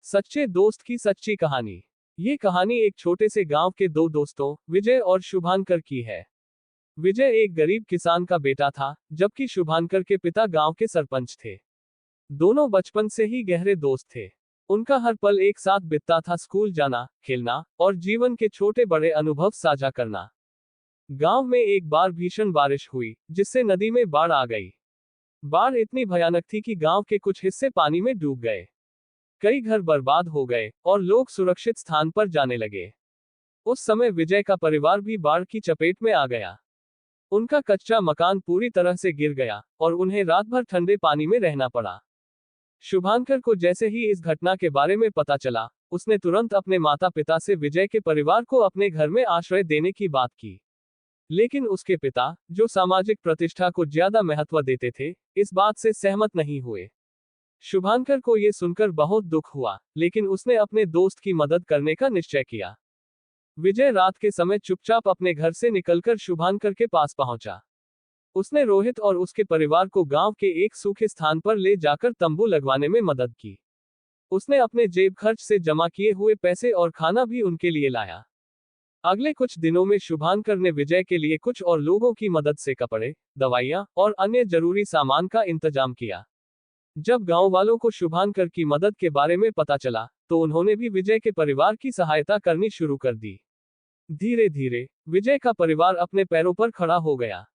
सच्चे दोस्त की सच्ची कहानी। ये कहानी एक छोटे से गांव के दो दोस्तों विजय और शुभांकर की है। विजय एक गरीब किसान का बेटा था, जबकि शुभांकर के पिता गांव के सरपंच थे। दोनों बचपन से ही गहरे दोस्त थे। उनका हर पल एक साथ बीतता था, स्कूल जाना, खेलना और जीवन के छोटे बड़े अनुभव साझा करना। गांव में एक बार भीषण बारिश हुई, जिससे नदी में बाढ़ आ गई। बाढ़ इतनी भयानक थी कि गांव के कुछ हिस्से पानी में डूब गए। कई घर बर्बाद हो गए और लोग सुरक्षित स्थान पर जाने लगे। उस समय विजय का परिवार भी बाढ़ की चपेट में आ गया। उनका कच्चा मकान पूरी तरह से गिर गया और उन्हें रात भर ठंडे पानी में रहना पड़ा। शुभांकर को जैसे ही इस घटना के बारे में पता चला, उसने तुरंत अपने माता पिता से विजय के परिवार को अपने घर में आश्रय देने की बात की। लेकिन उसके पिता, जो सामाजिक प्रतिष्ठा को ज्यादा महत्व देते थे, इस बात से सहमत नहीं हुए। शुभांकर को यह सुनकर बहुत दुख हुआ, लेकिन उसने अपने दोस्त की मदद करने का निश्चय किया। विजय रात के समय चुपचाप अपने घर से निकलकर शुभांकर के पास पहुंचा। उसने रोहित और उसके परिवार को गांव के एक सूखे स्थान पर ले जाकर तंबू लगवाने में मदद की। उसने अपने जेब खर्च से जमा किए हुए पैसे और खाना भी उनके लिए लाया। अगले कुछ दिनों में शुभांकर ने विजय के लिए कुछ और लोगों की मदद से कपड़े, दवाइयां और अन्य जरूरी सामान का इंतजाम किया। जब गांव वालों को शुभांकर की मदद के बारे में पता चला, तो उन्होंने भी विजय के परिवार की सहायता करनी शुरू कर दी। धीरे धीरे विजय का परिवार अपने पैरों पर खड़ा हो गया।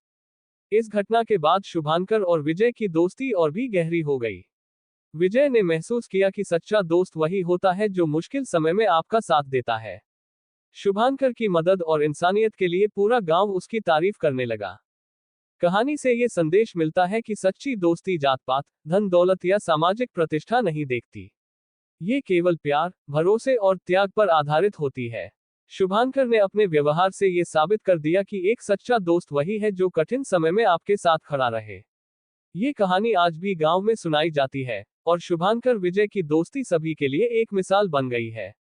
इस घटना के बाद शुभांकर और विजय की दोस्ती और भी गहरी हो गई। विजय ने महसूस किया कि सच्चा दोस्त वही होता है जो मुश्किल समय में आपका साथ देता है। शुभांकर की मदद और इंसानियत के लिए पूरा गांव उसकी तारीफ करने लगा। कहानी से ये संदेश मिलता है कि सच्ची दोस्ती जात पात, धन दौलत या सामाजिक प्रतिष्ठा नहीं देखती। ये केवल प्यार, भरोसे और त्याग पर आधारित होती है। शुभांकर ने अपने व्यवहार से ये साबित कर दिया कि एक सच्चा दोस्त वही है जो कठिन समय में आपके साथ खड़ा रहे। ये कहानी आज भी गांव में सुनाई जाती है और शुभांकर विजय की दोस्ती सभी के लिए एक मिसाल बन गई है।